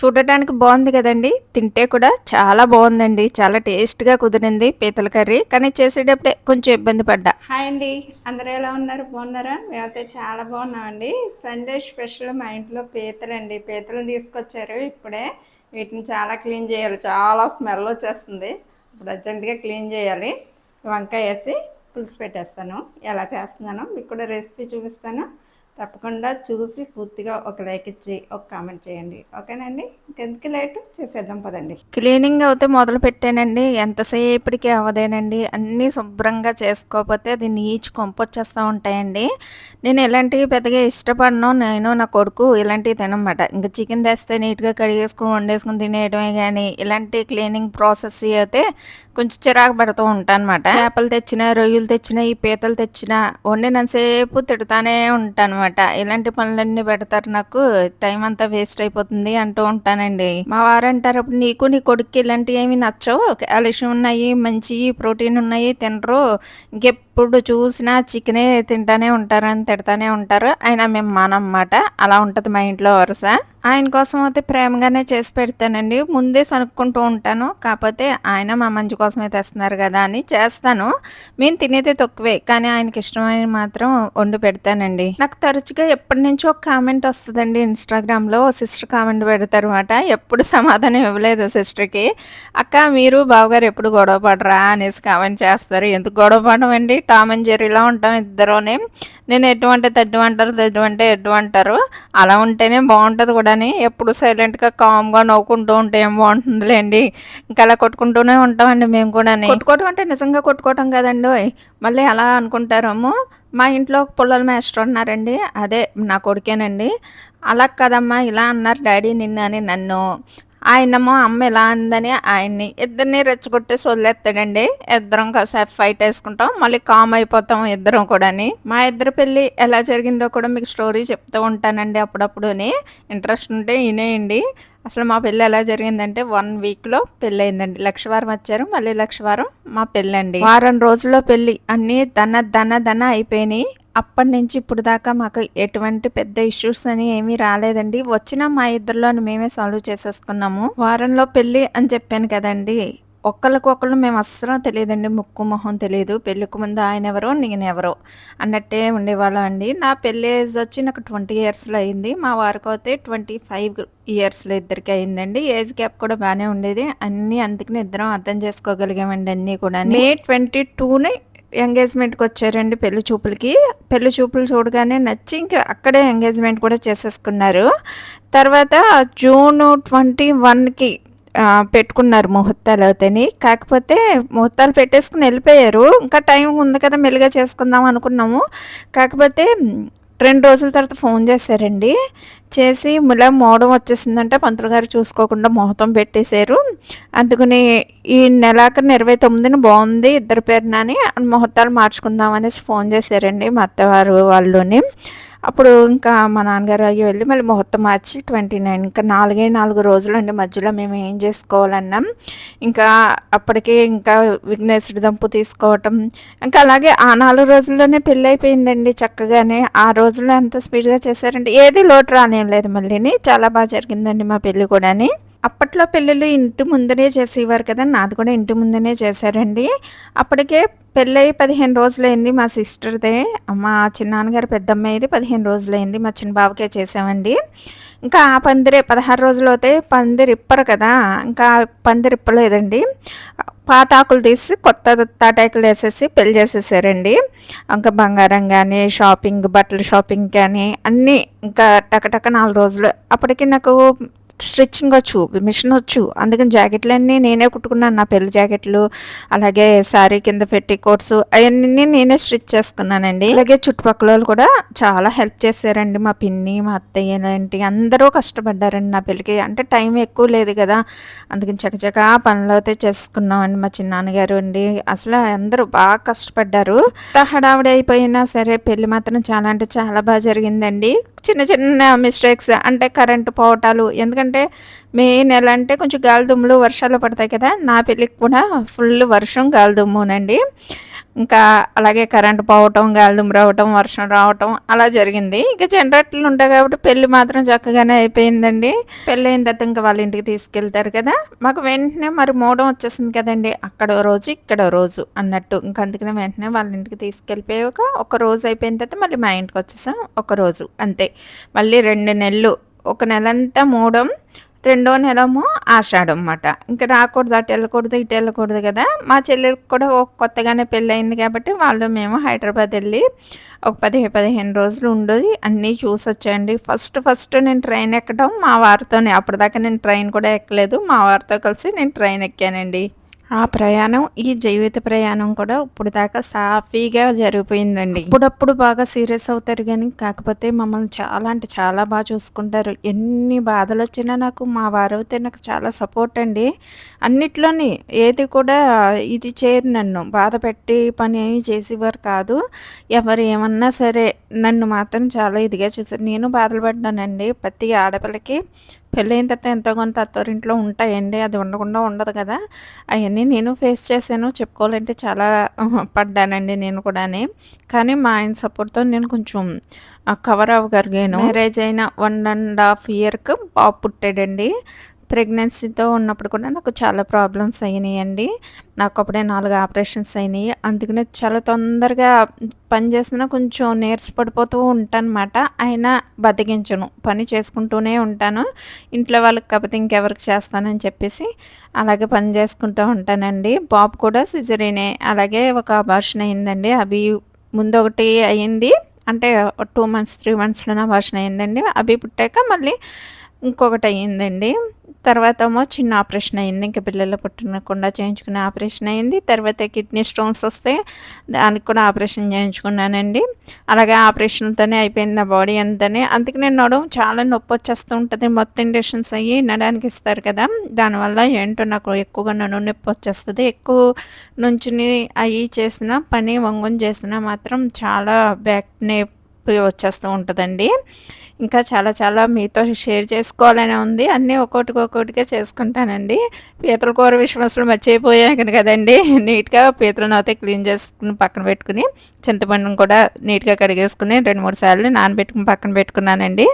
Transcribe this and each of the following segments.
చూడటానికి బాగుంది కదండి. తింటే కూడా చాలా బాగుందండి. చాలా టేస్ట్‌గా కుదిరింది పీతల కర్రీ. కానీ చేసేటప్పుడే కొంచెం ఇబ్బంది పడ్డా. హాయ్ అండి, అందరూ ఎలా ఉన్నారు? బాగున్నారా? మేమైతే చాలా బాగున్నామండి. సండే స్పెషల్ మా ఇంట్లో పీతలండి. పీతలను తీసుకొచ్చారు ఇప్పుడే. వీటిని చాలా క్లీన్ చేయాలి, చాలా స్మెల్ వచ్చేస్తుంది. ఇప్పుడు అర్జెంటుగా క్లీన్ చేయాలి. వంకాయ వేసి పులుసు పెట్టేస్తాను. ఎలా చేస్తున్నానో మీకు కూడా రెసిపీ చూపిస్తాను. తప్పకుండా చూసి పూర్తిగా ఒక లైక్ ఇచ్చి ఒక కామెంట్ చేయండి, ఓకేనండి? ఇంకెందుకు లేటు, చేసేద్దాం పదండి. క్లీనింగ్ అయితే మొదలు పెట్టానండి. ఎంతసేపటికి అవ్వదేనండి. అన్నీ శుభ్రంగా చేసుకోకపోతే అది నీచు కొంపొచ్చేస్తా ఉంటాయండి. నేను ఇలాంటివి పెద్దగా ఇష్టపడను. నేను నా కొడుకు ఇలాంటివి తినమాట. ఇంక చికెన్ తెస్తే నీట్‌గా కడిగేసుకొని వండేసుకొని తినేయడమే గానీ, ఇలాంటి క్లీనింగ్ ప్రాసెస్ అయితే కొంచెం చిరాకు పడుతూ ఉంటానమాట. చేపలు తెచ్చినా, రొయ్యలు తెచ్చినా, ఈ పీతలు తెచ్చినా వండినంత సేపు తిడతానే ఉంటానమాట. ఇలాంటి పనులన్నీ పెడతారు నాకు. టైం అంతా వేస్ట్ అయిపోతుంది అంటూ ఉంటానండి. మా వారంటారు, "అప్పుడు నీకు నీ కొడుక్కి ఇలాంటివి ఏమి నచ్చవు. కాల్షియం ఉన్నాయి, మంచి ప్రోటీన్ ఉన్నాయి తినరు. ఇంకెప్పుడు చూసినా చికెనే తింటానే ఉంటారు" అని తిడతానే ఉంటారు. అయినా మేము మానమాట. అలా ఉంటది మా ఇంట్లో వరుస. ఆయన కోసం అయితే ప్రేమగానే చేసి పెడతానండి. ముందే సనుక్కుంటూ ఉంటాను. కాకపోతే ఆయన మా మంచి కోసమే తెస్తున్నారు కదా అని చేస్తాను. మేము తినేదే తక్కువే. కానీ ఆయనకి ఇష్టమైనవి మాత్రం వండి పెడతానండి. నాకు తరచుగా ఎప్పటినుంచో ఒక కామెంట్ వస్తదండి ఇన్‌స్టాగ్రామ్‌లో. సిస్టర్ కామెంట్ పెడతారన్నమాట. ఎప్పుడు సమాధానం ఇవ్వలేదు సిస్టర్‌కి. "అక్క మీరు బావగారు ఎప్పుడు గొడవ పడరా?" అనేసి కామెంట్ చేస్తారు. ఎందుకు గొడవ పడమండి? టామ్ అండ్ జెర్రీలా ఉంటాం ఇద్దరూని. నేను ఎటు అంటే తడ్డు అంటారు, దడ్డు అంటే ఎడ్డు అంటారు. అలా ఉంటేనే బావుంటది కూడాని. ఎప్పుడు సైలెంట్‌గా, కామ్‌గా నవ్వుకుంటూ ఉంటే ఏం బావుంటుందిలేండి. ఇంకా అలా కొట్టుకుంటూనే ఉంటామండి మేము కూడాని. కొట్టుకోవటం అంటే నిజంగా కొట్టుకోవటం కాదండోయ్! మళ్ళీ అలా అనుకుంటారేమో. మా ఇంట్లో ఒక పుల్లల మాస్టర్ ఉన్నారండి. అదే నా కొడుకేనండి. "అలా కాదమ్మా ఇలా అన్నారు డ్యాడీ నిన్ను" అని నన్ను. ఆయనేమో అమ్మ ఇలా అందని ఆయన్ని. ఇద్దరిని రెచ్చగొట్టేసి వదిలేస్తాడండి. ఇద్దరం కాసేపు ఫైట్ యేసుకుంటాం. మళ్ళీ కామ్ అయిపోతాం ఇద్దరం కూడాని. మా ఇద్దరి పెళ్లి ఎలా జరిగిందో కూడా మీకు స్టోరీ చెప్తూ ఉంటానండి అప్పుడప్పుడుని. ఇంట్రెస్ట్ ఉంటే ఇనేయండి. అసలు మా పెళ్లి ఎలా జరిగిందంటే 1 వీక్‌లో పెళ్లయిందండి. లక్షవారం వచ్చారు. మళ్ళీ లక్షవారం మా పెళ్ళండి. వారం రోజుల్లో పెళ్లి. అన్నీ దన అయిపోయినాయి. అప్పటినుంచి ఇప్పుడు దాకా మాకు ఎటువంటి పెద్ద ఇష్యూస్ అని ఏమీ రాలేదండి. వచ్చినా మా ఇద్దరిలోని మేమే సాల్వ్ చేసేసుకున్నాము. వారంలో పెళ్లి అని చెప్పాను కదండీ! ఒకళ్ళకొకళ్ళు మేము అస్సలు తెలీదండి. ముక్కు, మొహం తెలీదు. పెళ్ళికి ముందు ఆయనెవరో, నేనెవరో అన్నట్టే ఉండేవాళ్ళం అండి. నా పెళ్లి ఏజ్ వచ్చి నాకు 20 ఇయర్స్‌లో అయింది. మా వారికైతే 25 ఇయర్స్‌లో ఇద్దరికీ అయిందండి. ఏజ్ గ్యాప్ కూడా బానే ఉండేది. అన్నీ అందుకనే ఇద్దరం అర్థం చేసుకోగలిగామండి అన్నీ కూడాని. మే 22ని ఎంగేజ్‌మెంట్‌కొచ్చారండి పెళ్లి చూపులకి. పెళ్లి చూపులు చూడగానే నచ్చి ఇంక అక్కడే ఎంగేజ్‌మెంట్ కూడా చేసేసుకున్నారు. తర్వాత జూన్ 21కి పెట్టుకున్నారు ముహూర్తాలవుతని. కాకపోతే ముహూర్తాలు పెట్టేసుకొని ఎళ్ళిపోయారు. ఇంకా టైం ఉంది కదా! మెల్లిగా చేసుకుందాం అనుకున్నాము. కాకపోతే 2 రోజుల తర్వాత ఫోన్ చేశారండి. చేసి ఇలా మోడం వచ్చేసిందంట పంతులు గారు చూసుకోకుండా ముహూర్తం పెట్టేశారు. అందుకని ఈ నెలాఖరున 29న బావుంది ఇద్దరి పేరున అని ముహూర్తాలు మార్చుకుందాం అనేసి ఫోన్ చేశారండి మా అత్తవారు వాళ్ళుని. అప్పుడు ఇంకా మా నాన్నగారు అయ్యో వెళ్ళి మళ్ళీ ముహూర్తం మార్చి 29 ఇంకా 4 రోజులండి మధ్యలో మేము ఏం చేసుకోవాలన్నాం. ఇంకా అప్పటికే ఇంకా విఘ్నేశ్వరుడి దంపు తీసుకోవటం ఇంకా అలాగే ఆ 4 రోజుల్లోనే పెళ్ళి అయిపోయిందండి చక్కగానే. ఆ రోజుల్లో ఎంత స్పీడ్‌గా చేశారంటే ఏది లోటు రానేం లేదు మళ్ళీని. చాలా బాగా జరిగిందండి మా పెళ్లి కూడాని. అప్పట్లో పెళ్ళిళ్ళు ఇంటి ముందరే చేసేవారు కదా! నాది కూడా ఇంటి ముందునే చేశారండి. అప్పటికే పెళ్ళై 15 రోజులైంది మా సిస్టర్‌దే. మా చిన్నాన్నగారి పెద్దమ్మాయిది 15 రోజులైంది. మా చిన్న బావకే చేసామండి. ఇంకా ఆ పందిరే 16 రోజులవుతే పందిరిప్పరు కదా! ఇంకా పందిరిప్పలేదండి. పాతాకులు తీసి కొత్త తాటాకులేసేసి పెళ్లి చేసేసారండి. ఇంకా బంగారం గానీ, షాపింగ్ బట్టల షాపింగ్ కానీ అన్నీ ఇంకా టకటక 4 రోజులు. అప్పటికి నాకు స్టిచ్చింగ్ వచ్చు, మిషన్ వచ్చు. అందుకని జాకెట్లన్నీ నేనే కుట్టుకున్నాను. నా పెళ్లి జాకెట్లు, అలాగే శారీ కింద పెట్టికోట్స్ అయన్నీ నేనే స్టిచ్ చేసుకున్నానండి. అలాగే చుట్టుపక్కలోళ్ళు కూడా చాలా హెల్ప్ చేశారండి. మా పిన్ని, మా అత్తయ్య లాంటి అందరూ కష్టపడ్డారండి నా పెళ్ళికి. అంటే టైం ఎక్కువ లేదు కదా! అందుకని చకచకా పనులైతే చేసుకున్నామండి. మా చిన్నాన్నగారు అండి అసలు అందరూ బాగా కష్టపడ్డారు. ఎంత హడావిడి అయిపోయినా సరే పెళ్లి మాత్రం చాలా అంటే చాలా బాగా జరిగిందండి. చిన్న చిన్న మిస్టేక్స్ అంటే కరెంటు పోవటాలు. ఎందుకంటే మెయిన్ ఎలా అంటే కొంచెం గాలిదుమ్ములు, వర్షాలు పడతాయి కదా! నా పెళ్ళికి కూడా ఫుల్ వర్షం, గాలిదుమ్మునండి. ఇంకా అలాగే కరెంట్ పోవటం, గాలిదుమ్ము రావటం, వర్షం రావటం అలా జరిగింది. ఇక జనరేటర్లు ఉంటాయి కాబట్టి పెళ్లి మాత్రం చక్కగానే అయిపోయిందండి. పెళ్ళయిన తర్వాత ఇంకా వాళ్ళ ఇంటికి తీసుకెళ్తారు కదా! మాకు వెంటనే మరి మూడం వచ్చేసింది కదండీ! అక్కడో రోజు, ఇక్కడో రోజు అన్నట్టు. ఇంక అందుకనే వెంటనే వాళ్ళ ఇంటికి తీసుకెళ్ళిపోయాక ఒక రోజు అయిపోయిన తర్వాత మళ్ళీ మా ఇంటికి వచ్చేసాం. ఒకరోజు అంతే. మళ్ళీ 2 నెలలు, ఒక నెలంతా మూడం, రెండో నెలేమో ఆషాఢం మాట. ఇంక రాకూడదు, అటు వెళ్ళకూడదు, ఇటు వెళ్ళకూడదు కదా! మా చెల్లెలికి కూడా కొత్తగానే పెళ్ళయింది కాబట్టి వాళ్ళు మేము హైదరాబాద్ వెళ్ళి ఒక 15 రోజులు ఉండి అన్నీ చూసొచ్చాయండి. ఫస్ట్ నేను ట్రైన్ ఎక్కడం మా వారితోనే. అప్పటిదాకా నేను ట్రైన్ కూడా ఎక్కలేదు. మా వారితో కలిసి నేను ట్రైన్ ఎక్కానండి. ఆ ప్రయాణం, ఈ జీవిత ప్రయాణం కూడా ఇప్పుడు దాకా సాఫీగా జరిగిపోయిందండి. అప్పుడప్పుడు బాగా సీరియస్ అవుతారు గానీ, కాకపోతే మమ్మల్ని చాలా అంటే చాలా బాగా చూసుకుంటారు. ఎన్ని బాధలొచ్చినా నాకు మా వారైతే నాకు చాలా సపోర్ట్ అండి. అన్నిట్లోని ఏది కూడా ఇది చేయరు నన్ను. బాధ పెట్టి పని ఏమి చేసేవారు కాదు. ఎవరు ఏమన్నా సరే నన్ను మాత్రం చాలా ఇదిగా చూసారు. నేను బాధలు పడ్డానండి. ప్రతి ఆడపిల్లకి పెళ్ళైన తర్వాత ఎంతో కొంత అత్తారింట్లో ఉంటాయండి. అది ఉండకుండా ఉండదు కదా! అయన్నీ నేను ఫేస్ చేశాను. చెప్పుకోవాలంటే చాలా పడ్డానండి నేను కూడాని. కానీ మా ఆయన సపోర్ట్‌తో నేను కొంచెం కవర్ అవ్వగలిగాను. మ్యారేజ్ అయిన 1½ ఇయర్‌కి బాబు పుట్టాడండి. ప్రెగ్నెన్సీతో ఉన్నప్పుడు కూడా నాకు చాలా ప్రాబ్లమ్స్ అయినాయండి. నాకు అప్పుడే 4 ఆపరేషన్స్ అయినాయి. అందుకనే చాలా తొందరగా పని చేసినా కొంచెం నీరస పడిపోతూ ఉంటానమాట. అయినా బద్ధకించను. పని చేసుకుంటూనే ఉంటాను. ఇంట్లో వాళ్ళకి కాకపోతే ఇంకెవరికి చేస్తానని చెప్పేసి అలాగే పని చేసుకుంటూ ఉంటానండి. బాబు కూడా సిజేరియనే. అలాగే ఒక అబార్షన్ అయిందండి. అవి ముందు ఒకటి అయింది. అంటే 2 మంత్స్, 3 మంత్స్‌లోనే అబార్షన్ అయిందండి. అవి పుట్టాక మళ్ళీ ఇంకొకటి అయ్యిందండి. తర్వాతేమో చిన్న ఆపరేషన్ అయింది. ఇంక పిల్లలు పుట్టకుండా చేయించుకునే ఆపరేషన్ అయింది. తర్వాత కిడ్నీ స్టోన్స్ వస్తే దానికి కూడా ఆపరేషన్ చేయించుకున్నానండి. అలాగే ఆపరేషన్‌తోనే అయిపోయింది నా బాడీ అంతాని. అందుకనే నడుము చాలా నొప్పొచ్చేస్తూ ఉంటది. మొత్తం ఇంజెక్షన్స్ అయ్యి నడానికి ఇస్తారు కదా! దానివల్ల ఏంటో నాకు ఎక్కువగా నడుము నొప్పి వచ్చేస్తది. ఎక్కువ నుంచుని అయి చేసినా, పని వంగుని చేసినా మాత్రం చాలా బ్యాక్ నొప్పి వచ్చేస్తూ ఉంటదండి. ఇంకా చాలా చాలా మీతో షేర్ చేసుకోవాలనే ఉంది. అన్నీ ఒక్కోటిగా చేసుకుంటానండి. పీతల కూర విషయం అసలు మర్చిపోయాను కదండీ! నీట్‌గా పీతలనైతే క్లీన్ చేసుకొని పక్కన పెట్టుకుని, చింతపండును కూడా నీట్‌గా కడిగేసుకొని 2, 3 సార్లు నానబెట్టుకుని పక్కన పెట్టుకున్నానండి.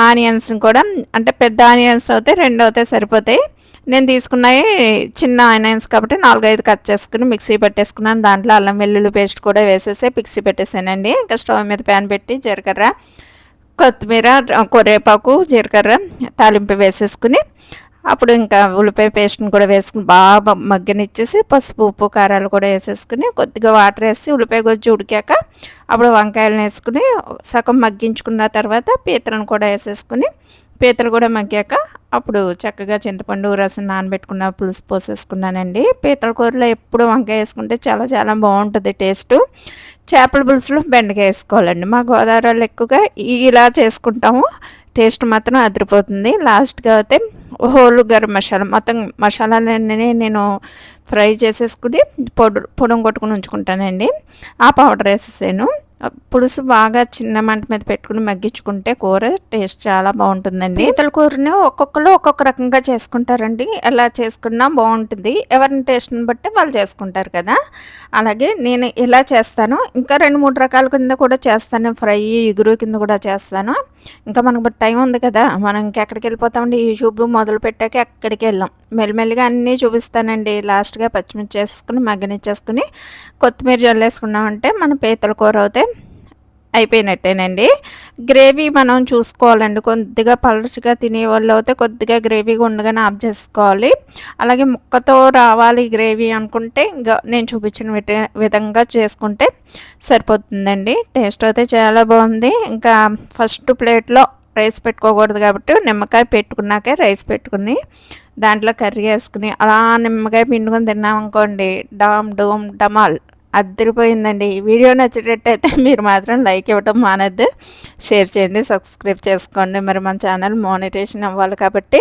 ఆనియన్స్‌ని కూడా అంటే పెద్ద ఆనియన్స్ అయితే 2 అయితే సరిపోతాయి. నేను తీసుకున్నయి చిన్న ఆనియన్స్ కాబట్టి 4, 5 కట్ చేసుకొని మిక్సీ పట్టేసుకున్నాను. దాంట్లో అల్లం వెల్లుల్లి పేస్ట్ కూడా వేసేసి మిక్సీ పెట్టేసానండి. ఇంకా స్టవ్ మీద ప్యాన్ పెట్టి జీలకర్ర, కొత్తిమీర, కరివేపాకు, జీలకర్ర తాలింపు వేసేసుకుని అప్పుడు ఇంకా ఉల్లిపాయ పేస్ట్‌ని కూడా వేసుకొని బాగా మగ్గనిచ్చేసి పసుపు, ఉప్పు, కారాలు కూడా వేసేసుకుని కొద్దిగా వాటర్ వేసి ఉల్లిపాయ గొజ్జు ఉడికాక అప్పుడు వంకాయలను వేసుకుని సగం మగ్గించుకున్న తర్వాత పీతలను కూడా వేసేసుకుని పీతలు కూడా మగ్గాక అప్పుడు చక్కగా చింతపండు రసం నానబెట్టుకున్న పులుసు పోసేసుకున్నానండి. పీతల కూరలో ఎప్పుడు వంకాయ వేసుకుంటే చాలా చాలా బాగుంటుంది టేస్టు. చేపల పులుసులో బెండకాయ వేసుకోవాలండి. మా గోదావరిలో ఎక్కువగా ఇలా చేసుకుంటాము. టేస్ట్ మాత్రం అదిరిపోతుంది. లాస్ట్‌గా అయితే హోల్ గరం మసాలా మొత్తం మసాలాలన్నీ నేను ఫ్రై చేసేసుకుని పొడుం కొట్టుకుని ఉంచుకుంటానండి. ఆ పౌడర్ వేసేసాను. పులుసు బాగా చిన్న మంట మీద పెట్టుకుని మగ్గించుకుంటే కూర టేస్ట్ చాలా బాగుంటుందండి. పీతల కూరని ఒక్కొక్కరు ఒక్కొక్క రకంగా చేసుకుంటారండి. ఎలా చేసుకున్నా బాగుంటుంది. ఎవరిని టేస్ట్ని బట్టి వాళ్ళు చేసుకుంటారు కదా! అలాగే నేను ఇలా చేస్తాను. ఇంకా 2, 3 రకాల కింద కూడా చేస్తాను. ఫ్రై, ఇగురు కింద కూడా చేస్తాను. ఇంకా మనకు టైం ఉంది కదా! మనం ఇంకెక్కడికి వెళ్ళిపోతామండి. యూట్యూబ్ మొదలు పెట్టాక ఎక్కడికి వెళ్ళాం. మెల్లిమెల్లిగా అన్నీ చూపిస్తానండి. లాస్ట్‌గా పచ్చిమిర్చి వేసుకుని మగ్గనిచ్చేసుకుని కొత్తిమీర జల్లేసుకున్నామంటే మన పీతల కూర అయితే అయిపోయినట్టేనండి. గ్రేవీ మనం చూసుకోవాలండి. కొద్దిగా పలుచగా తినేవాళ్ళు అయితే కొద్దిగా గ్రేవీగా ఉండగానే ఆఫ్ చేసుకోవాలి. అలాగే ముక్కతో రావాలి గ్రేవీ అనుకుంటే ఇంకా నేను చూపించిన విధంగా చేసుకుంటే సరిపోతుందండి. టేస్ట్ అయితే చాలా బాగుంది. ఇంకా ఫస్ట్ ప్లేట్లో రైస్ పెట్టుకోకూడదు కాబట్టి నిమ్మకాయ పెట్టుకున్నాకే రైస్ పెట్టుకుని దాంట్లో కర్రీ వేసుకుని అలా నిమ్మకాయ పిండుకొని తిన్నామనుకోండి, డామ్ డూమ్ డమాల్ అదిరిపోయిందండి. వీడియో నచ్చేటట్టయితే మీరు మాత్రం లైక్ ఇవ్వటం మానద్దు. షేర్ చేయండి, సబ్స్క్రైబ్ చేసుకోండి. మరి మన ఛానల్ మానిటైజేషన్ అవ్వాలి కాబట్టి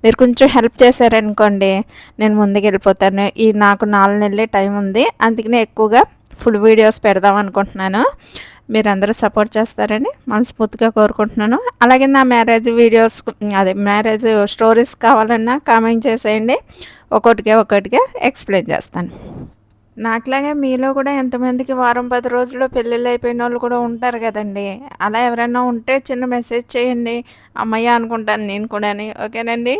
మీరు కొంచెం హెల్ప్ చేశారనుకోండి నేను ముందుకు వెళ్ళిపోతాను. నాకు 4 నెలలే టైం ఉంది. అందుకనే ఎక్కువగా ఫుల్ వీడియోస్ పెడదాం అనుకుంటున్నాను. మీరందరూ సపోర్ట్ చేస్తారని మనస్ఫూర్తిగా కోరుకుంటున్నాను. అలాగే నా మ్యారేజ్ వీడియోస్ అదే మ్యారేజ్ స్టోరీస్ కావాలన్నా కామెంట్ చేసేయండి. ఒక్కొక్కటిగా ఎక్స్‌ప్లెయిన్ చేస్తాను. నాకులాగే మీలో కూడా ఎంతమందికి వారం 10 రోజుల్లో పెళ్ళిళ్ళు అయిపోయినోళ్ళు కూడా ఉంటారు గదండీ! అలా ఎవరైనా ఉంటే చిన్న మెసేజ్ చేయండి. హమ్మయ్య! అనుకుంటాను నేను కూడాని. ఓకేనండి?